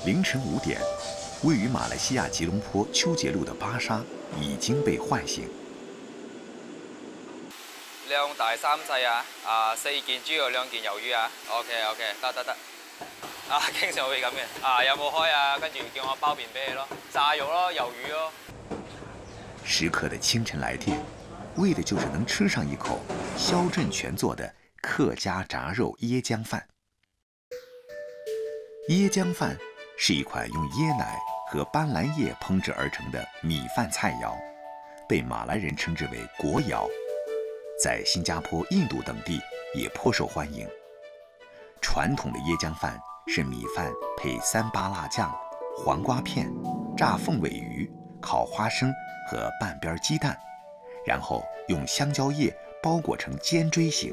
凌晨5點，位於馬來西亞吉隆坡丘杰路的巴沙已經被喚醒。2大3細啊，4件豬肉2件魷魚啊。OK， 得。經常會咁嘅。有冇開啊？跟住叫我包便俾你咯，炸肉咯，魷魚咯。時刻的清晨來電，為的就是能吃上一口肖振全做的客家炸肉椰漿飯。椰漿飯是一款用椰奶和斑蘭葉烹製而成的米飯菜肴，被馬來人稱之為國謠，在新加坡、印度等地也頗受歡迎。傳統的椰漿飯是米飯配3巴辣醬、黃瓜片、炸鳳尾魚、烤花生和半邊雞蛋，然後用香蕉葉包裹成尖錐形。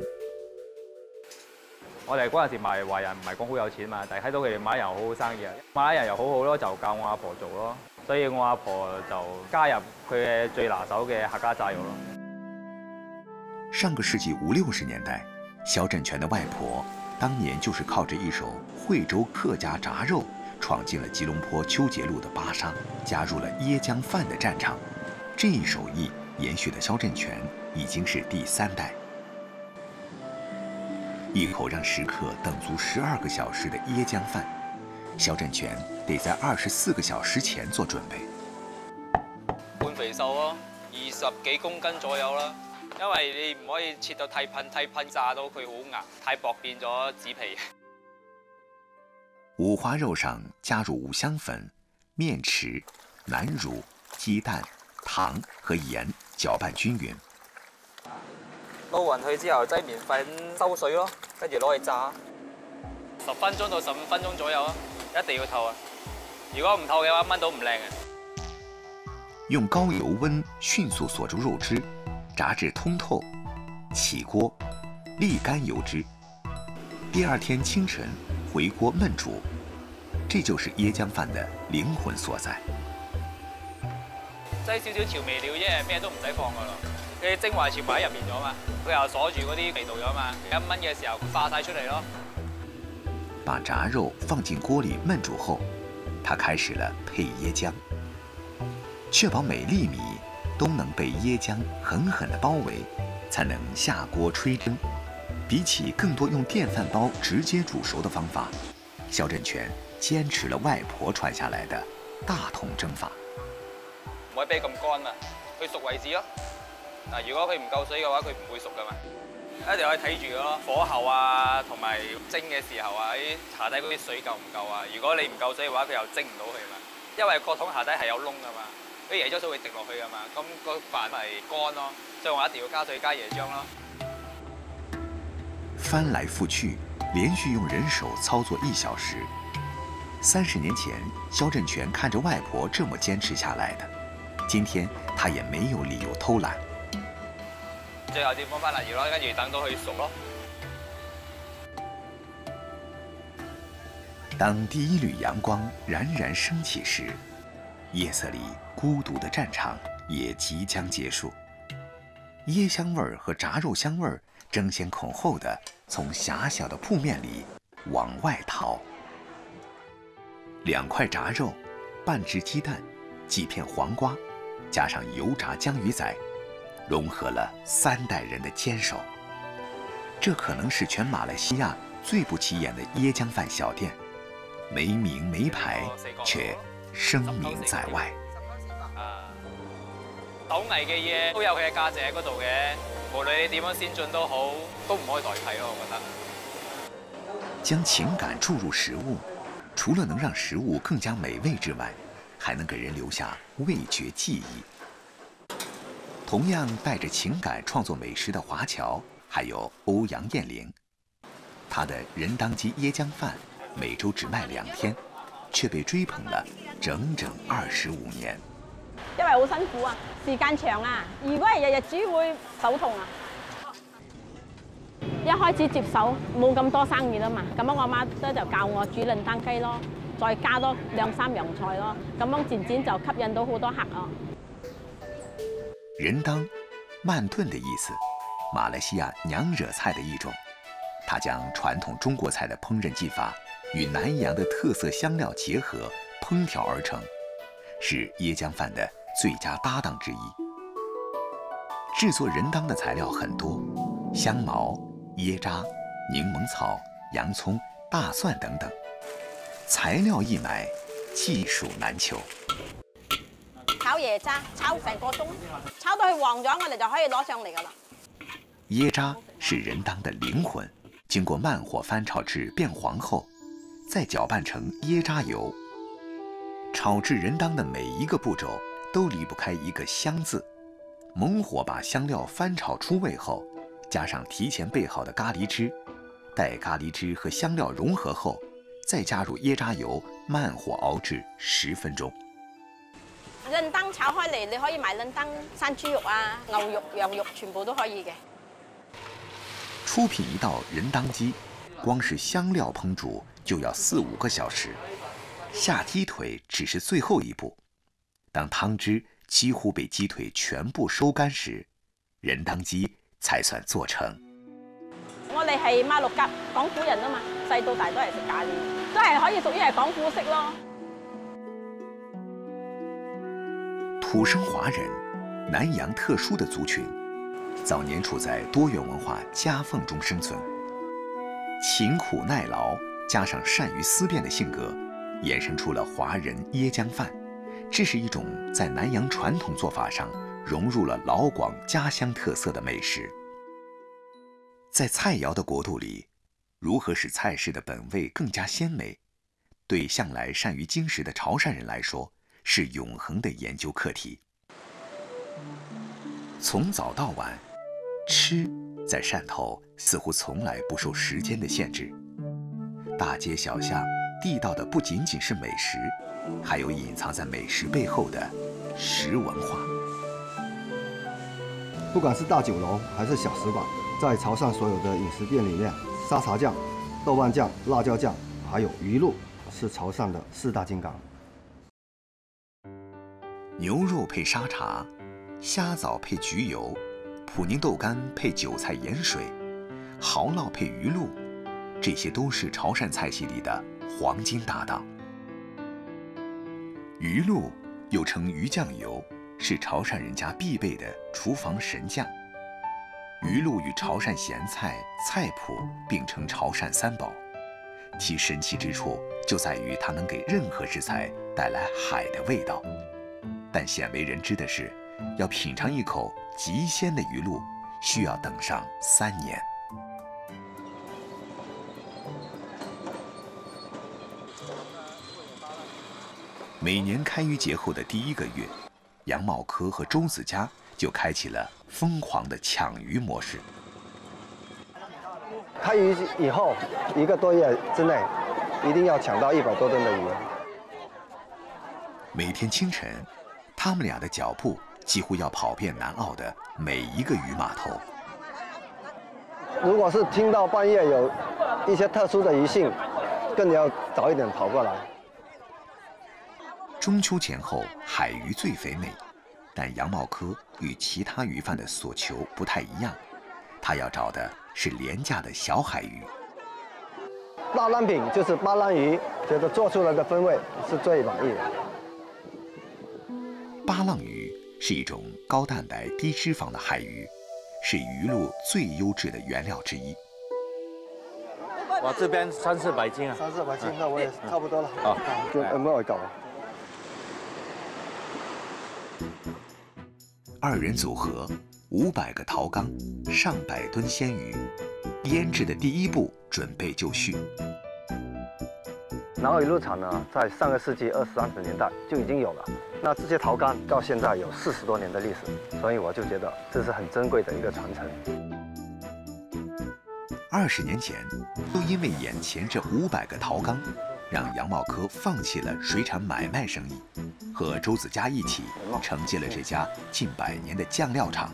我哋嗰陣時賣華人唔係講好有錢嘛，但係睇到佢哋馬來人好好生意啊，馬來人又好好咯，就教我阿婆做咯，所以我阿婆就加入佢嘅最拿手嘅客家炸肉咯。上個世紀50、60年代，肖振全的外婆當年就是靠着一手惠州客家炸肉，闖進了吉隆坡丘杰路的巴沙，加入了椰漿飯的戰場。這一手藝延續的肖振全已經是第3代。一口讓食客等足12個小時的椰漿飯，肖振全得在24個小時前做準備。半肥瘦咯，20幾公斤左右啦。因為你唔可以切到太噴炸到佢好硬，太薄變咗紙皮。五花肉上加入五香粉、麵豉、南乳、雞蛋、糖和鹽，攪拌均勻。撈勻佢之後，擠麵粉收水咯，跟住攞去炸，10分鐘到15分鐘左右啊，一定要透啊！如果唔透嘅話，燜到唔靚嘅。用高油溫迅速鎖住肉汁，炸至通透，起鍋，瀝乾油脂。第2天清晨回鍋燜煮，這就是椰漿飯的靈魂所在。擠少少調味料啫，咩都唔使放噶啦。佢精華全部喺入面咗嘛，佢又鎖住嗰啲味道咗嘛，一燜嘅時候化晒出嚟咯。把炸肉放進鍋裡燜煮後，他開始了配椰漿，確保每粒米都能被椰漿狠狠地包圍，才能下鍋吹蒸。比起更多用電飯煲直接煮熟的方法，肖振全堅持了外婆傳下來的大桶蒸法。唔可以俾咁乾嘛，佢熟為止咯。嗱，如果佢唔夠水嘅話，佢唔會熟噶嘛。一定可以睇住咯，火候啊，同埋蒸嘅時候啊，啲下底嗰啲水夠唔夠啊？如果你唔夠水嘅話，佢又蒸唔到佢嘛。因為個桶下底係有窿噶嘛，啲椰漿水會滴落去噶嘛，咁個飯咪乾咯。所以我一定要加水加椰漿咯。翻來覆去，連續用人手操作1小時。30年前，肖振全看着外婆這麼堅持下來的，今天他也沒有理由偷懶。最後先放翻例如咯，跟住等到佢熟咯。當第一縷陽光冉冉升起時，夜色裡孤獨的戰場也即將結束。椰香味兒和炸肉香味兒爭先恐後地從狹小的鋪面裡往外逃。2塊炸肉，半隻雞蛋，幾片黃瓜，加上油炸江魚仔，融合了3代人的堅守。這可能是全馬來西亞最不起眼的椰漿飯小店，沒名沒牌，卻聲名在外。手藝嘅嘢都有佢嘅價值喺嗰度嘅，無論你點樣先進都好，都唔可以代替咯，我覺得。將情感注入食物，除了能讓食物更加美味之外，還能給人留下味覺記憶。同樣帶着情感創作美食的華僑，還有歐陽艷玲。她的人當雞椰漿飯每週只賣2天，卻被追捧了整整25年。因為好辛苦啊，時間長啊，如果係日日煮會手痛啊。一開始接手冇咁多生意啦嘛，咁樣我媽咧就教我煮潤蛋雞咯，再加多2、3樣菜咯，咁樣漸漸就吸引到好多客啊。人當，慢燉的意思，馬來西亞娘惹菜的一種。它將傳統中國菜的烹飪技法与南洋的特色香料结合烹调而成，是椰浆饭的最佳搭档之一。制作人当的材料很多，香茅、椰渣、柠檬草、洋葱、大蒜等等，材料一买，技术難求。炒椰渣炒成個鐘，炒到佢黃咗，我哋就可以攞上嚟噶啦。椰渣是人當的靈魂，經過慢火翻炒至變黃後，再攪拌成椰渣油。炒制人當的每一個步驟都離不開一個香字。猛火把香料翻炒出味後，加上提前備好的咖喱汁，待咖喱汁和香料融合後，再加入椰渣油，慢火熬至10分鐘。潤燈炒開嚟，你可以買潤燈生豬肉啊、牛肉、羊肉，全部都可以嘅。出品一道人當雞，光是香料烹煮就要4、5個小時，下雞腿只是最後一步。當湯汁幾乎被雞腿全部收乾時，人當雞才算做成。我哋係馬六甲廣府人啊嘛，細到大都係食咖喱，都係可以屬於係廣府式咯。土生華人，南洋特殊的族群，早年處在多元文化夾縫中生存，勤苦耐勞加上善於思辨的性格，衍生出了華人椰漿飯。這是一種在南洋傳統做法上融入了老廣家鄉特色的美食。在菜肴的國度裡，如何使菜式的本味更加鮮美，對向來善於精食的潮汕人來說，是永恆的研究課題。從早到晚，吃在汕頭似乎從來不受時間的限制。大街小巷，地道的不僅僅是美食，還有隱藏在美食背後的食文化。不管是大酒樓還是小食館，在潮汕所有的飲食店裡面，沙茶醬、豆瓣醬、辣椒醬，還有魚露，是潮汕的4大金剛。牛肉配沙茶，蝦棗配焗油，普寧豆乾配韭菜鹽水，蠔烙配魚露，這些都是潮汕菜系裡的黃金搭檔。魚露又稱魚醬油，是潮汕人家必備的廚房神醬。魚露與潮汕鹹菜、菜脯並稱潮汕三寶，其神奇之處就在於它能給任何食材帶來海的味道。但鮮為人知的是，要品嘗一口極鮮的魚露，需要等上3年。每年開漁節後的第1個月，楊茂科和周子嘉就開啟了瘋狂的搶魚模式。開漁以後1個多月之內，一定要搶到100多噸的魚。每天清晨，他們倆的腳步幾乎要跑遍南澳的每一個魚碼頭。如果是聽到半夜有一些特殊的魚性，更要早一點跑過來。中秋前後，海魚最肥美，但楊茂科與其他魚販的所求不太一樣，他要找的是廉價的小海魚。大浪品就是巴浪魚，覺得做出來的風味是最滿意的。巴浪魚是一種高蛋白低脂肪的海魚，是魚露最優質的原料之一。我這邊3、400斤啊3、400斤，那我也差不多了。好，有沒有搞？2人組合，500個陶缸，上百噸鮮魚，醃製的第一步準備就緒。南澳魚露廠呢，在上個世紀20、30年代就已經有了。那這些陶缸到現在有40多年的歷史，所以我就覺得這是很珍貴的一個傳承。20年前，都因為眼前這500個陶缸，讓楊茂科放棄了水產買賣生意，和周子嘉一起承接了這家近100年的醬料廠。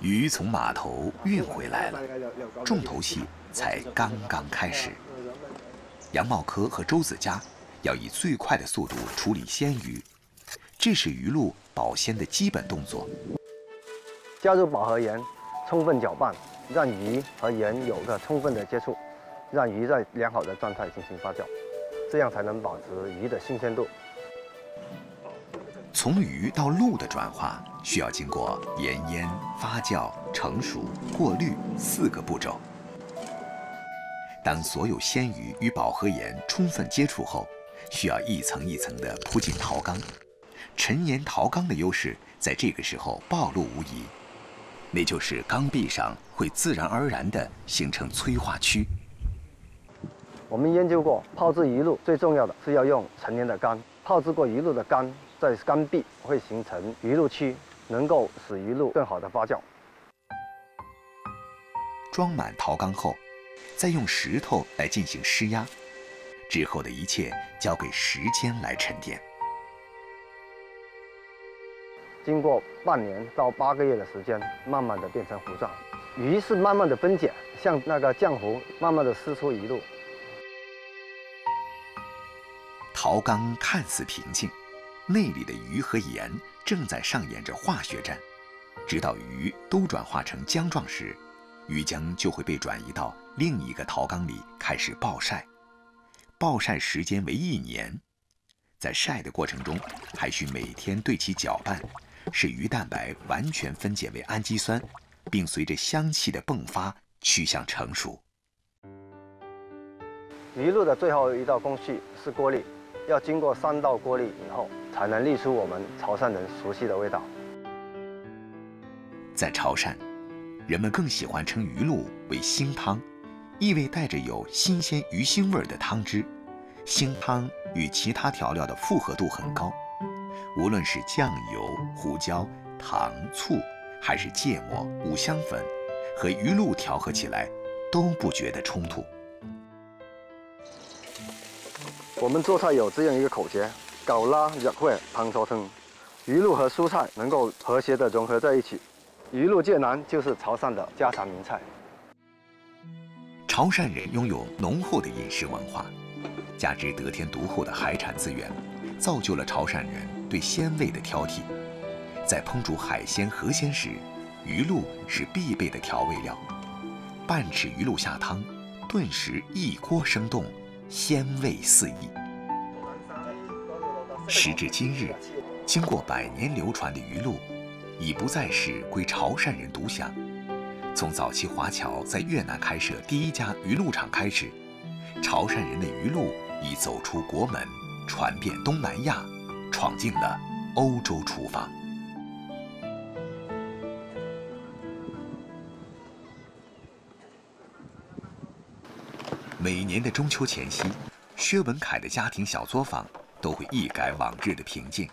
魚從碼頭運回來了，重頭戲才剛剛開始。楊茂科和周子嘉要以最快的速度處理鮮魚，这是鱼露保鲜的基本动作。加入饱和盐，充分搅拌，让鱼和盐有个充分的接触，让鱼在良好的状态进行发酵，这样才能保持鱼的新鲜度。从鱼到露的转化需要经过盐腌、发酵、成熟、过滤4个步骤。当所有鲜鱼与饱和盐充分接触后，需要一层一层地铺进陶缸。陈岩陶缸的优势在这个时候暴露无遗，那就是缸壁上会自然而然地形成催化区。我们研究过，泡制鱼露最重要的是要用陈年的缸，泡制过鱼露的缸在缸壁会形成鱼露区，能够使鱼露更好的发酵。装满陶缸后，再用石头来进行施压，之后的一切交给时间来沉淀。经过半年到8个月的时间，慢慢的变成糊状，鱼是慢慢的分解，像那个浆糊，慢慢的释出鱼露。陶缸看似平静，内里的鱼和盐正在上演着化学战，直到鱼都转化成浆状时，鱼浆就会被转移到另一个陶缸里开始暴晒。暴晒时间为1年，在晒的过程中还需每天对其搅拌，使鱼蛋白完全分解为氨基酸，并随着香气的迸发趋向成熟。鱼露的最后一道工序是过滤，要经过3道过滤以后，才能滤出我们潮汕人熟悉的味道。在潮汕，人们更喜欢称鱼露为腥汤，意味带着有新鲜鱼腥味的汤汁。腥汤与其他调料的复合度很高，无论是酱油、胡椒、糖、醋，还是芥末、五香粉，和鱼露调和起来都不觉得冲突。我们做菜有这样一个口诀：搞拉入会汤烧汤，鱼露和蔬菜能够和谐地融合在一起。鱼露芥南就是潮汕的家常名菜。潮汕人拥有浓厚的饮食文化，加之得天独厚的海产资源，造就了潮汕人对鲜味的挑剔。在烹煮海鲜、河鲜时，鱼露是必备的调味料。半匙鱼露下汤，顿时一锅生动，鲜味四溢。时至今日，经过100年流传的鱼露，已不再是归潮汕人独享。从早期华侨在越南开设第1家鱼露厂开始，潮汕人的鱼露已走出国门，传遍东南亚，闯进了欧洲厨房。每年的中秋前夕，薛文凯的家庭小作坊都会一改往日的平静，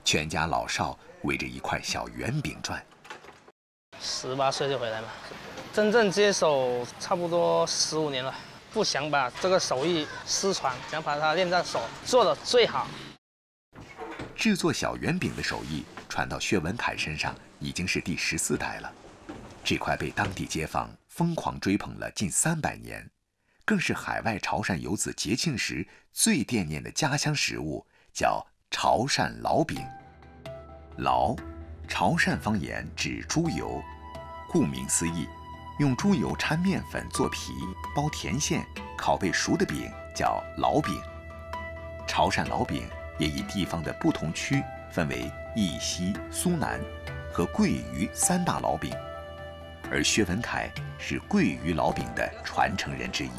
全家老少围着一块小圆饼转。18岁就回来嘛，真正接手差不多15年了，不想把这个手艺失传，想把它练在手，做得最好。制作小圆饼的手艺传到薛文凯身上已经是第14代了，这块被当地街坊疯狂追捧了近300年，更是海外潮汕游子节庆时最惦念的家乡食物，叫潮汕老饼。老，潮汕方言指猪油，顾名思义，用猪油掺面粉做皮，包甜馅，烤焙熟的饼叫老饼。潮汕老饼也以地方的不同区分为义溪、苏南和桂鱼3大老饼，而薛文凯是桂鱼老饼的传承人之一。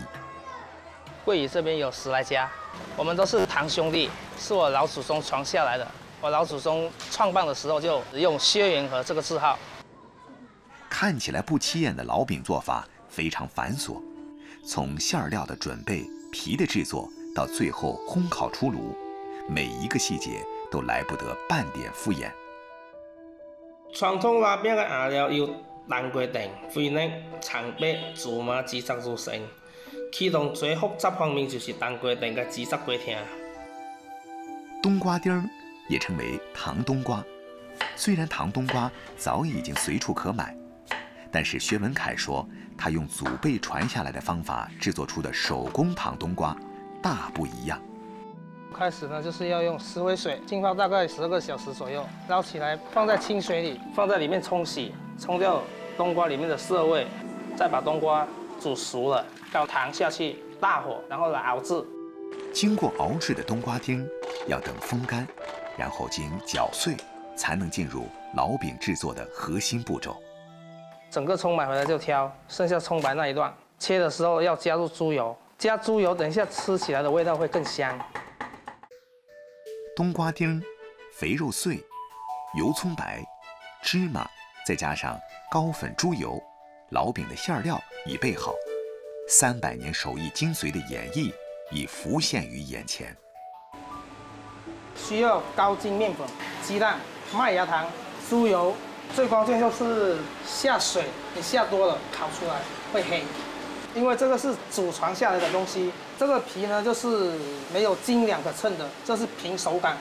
桂鱼这边有10来家，我们都是堂兄弟，是我老祖宗传下来的。我老祖宗创办的时候就用薛元和这个字号。看起来不起眼的老饼做法非常繁琐，从馅料的准备、皮的制作到最后烘烤出炉，每一个细节都来不得半点敷衍。传统拉饼的原料由蛋鸡蛋、肥肉、葱白、芝麻制作而成，其中最复杂方面就是蛋鸡蛋嘅制作过程。冬瓜丁儿也称为糖冬瓜，虽然糖冬瓜早已经随处可买，但是薛文凯说，他用祖辈传下来的方法制作出的手工糖冬瓜大不一样。开始呢，就是要用石灰水浸泡大概12个小时左右，捞起来放在清水里，放在里面冲洗，冲掉冬瓜里面的涩味，再把冬瓜煮熟了，倒糖下去，大火，然后来熬制。经过熬制的冬瓜丁要等风干，然后经搅碎，才能进入老饼制作的核心步骤。整个葱买回来就挑，剩下葱白那一段，切的时候要加入猪油，加猪油，等一下吃起来的味道会更香。冬瓜丁、肥肉碎、油葱白、芝麻，再加上高粉猪油，老饼的馅料已备好。300年手艺精髓的演绎已浮现于眼前。需要高筋面粉、鸡蛋、麦芽糖、猪油，最关键就是下水，你下多了烤出来会黑，因为这个是祖传下来的东西。这个皮呢，就是没有斤两可称的，这是凭手感。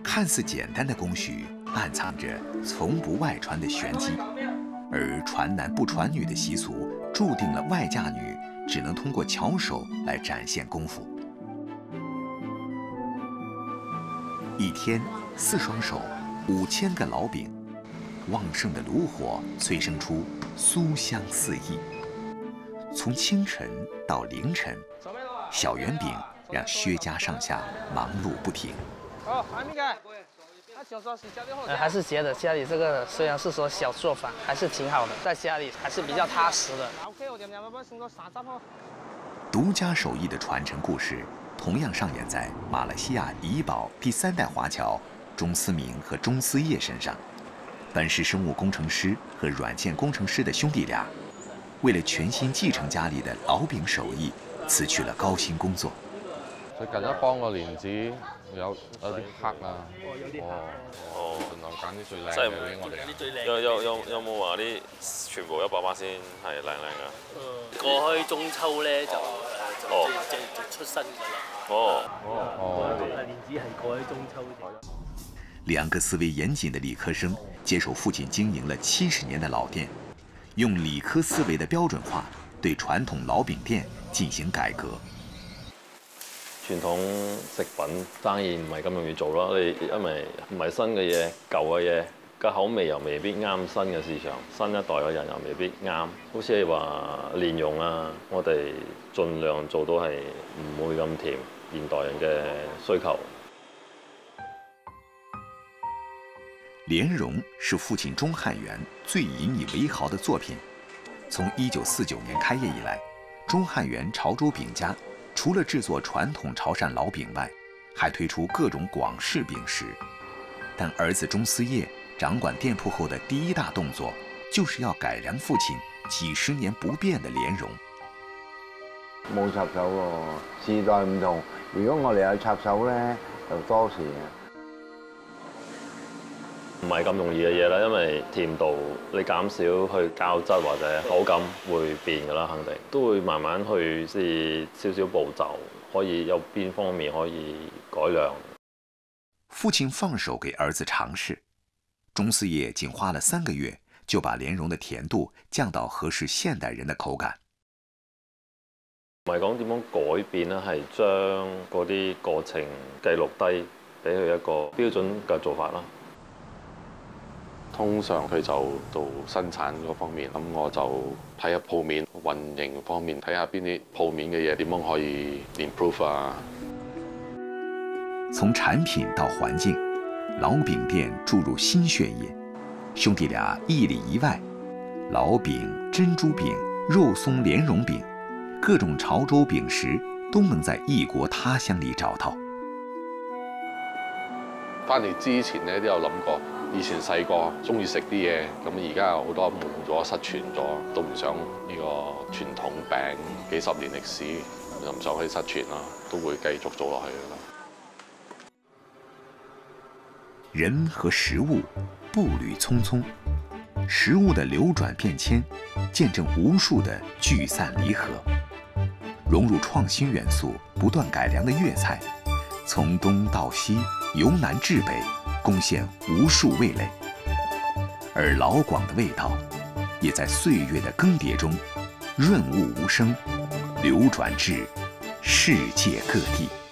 看似简单的工序，暗藏着从不外传的玄机。而传男不传女的习俗，注定了外嫁女只能通过巧手来展现功夫。一天4双手，5000个老饼，旺盛的炉火催生出酥香四溢。从清晨到凌晨，小圆饼让薛家上下忙碌不停。还是觉得家里这个虽然是说小作坊，还是挺好的，在家里还是比较踏实的。独家手艺的传承故事，同样上演在马来西亚怡保第3代华侨钟思明和钟思业身上。本是生物工程师和软件工程师的兄弟俩，为了全心繼承家裏的老餅手藝，辭去了高薪工作。最近一幫個蓮子有啲黑啊，盡量揀啲最靚嘅俾我哋。有冇話啲全部100%先係靚㗎？過去中秋咧就出新㗎啦。蓮子係過去中秋2个思维严谨的理科生接手父亲经营了70年的老店，用理科思维的標準化對傳統老餅店進行改革。傳統食品生意唔係咁容易做咯，你因為唔係新嘅嘢，舊嘅嘢個口味又未必啱新嘅市場，新一代嘅人又未必啱。好似係話蓮蓉啊，我哋盡量做到係唔會咁甜，現代人嘅需求。蓮蓉是父親鐘漢元最引以為豪的作品。從1949年開業以來，鐘漢元潮州餅家除了製作傳統潮汕老餅外，還推出各種廣式餅食。但兒子鐘思業掌管店鋪後的第一大動作，就是要改良父親幾十年不變的蓮蓉。冇插手喎，時代唔同。如果我哋有插手咧，就多事嘅。唔係咁容易嘅嘢啦，因為甜度你減少去膠質或者口感會變㗎啦，肯定都會慢慢去試少少步驟，可以有邊方面可以改良。父親放手給兒子嘗試，鐘思業僅花了3個月就把蓮蓉的甜度降到合適現代人的口感。唔係講點樣改變啦，係將嗰啲過程記錄低，俾佢一個標準嘅做法啦。通常佢就到生產嗰方面，咁我就睇下鋪面運營方面，睇下邊啲鋪面嘅嘢點樣可以 improve 啊。從產品到環境，老餅店注入新血液。兄弟倆一裡一外，老餅、珍珠餅、肉鬆蓮蓉餅，各種潮州餅食都能在異國他鄉裡找到。翻嚟之前咧都有諗過。以前細個中意食啲嘢，咁而家有好多冇咗、失傳咗，都唔想呢個傳統餅幾十年歷史，就唔想去失傳啦，都會繼續做落去啦。人和食物步履匆匆，食物的流轉變遷，見證無數的聚散離合。融入創新元素、不斷改良的粵菜，從東到西，由南至北。貢獻無數味蕾，而老廣的味道，也在歲月的更迭中，潤物無聲，流轉至世界各地。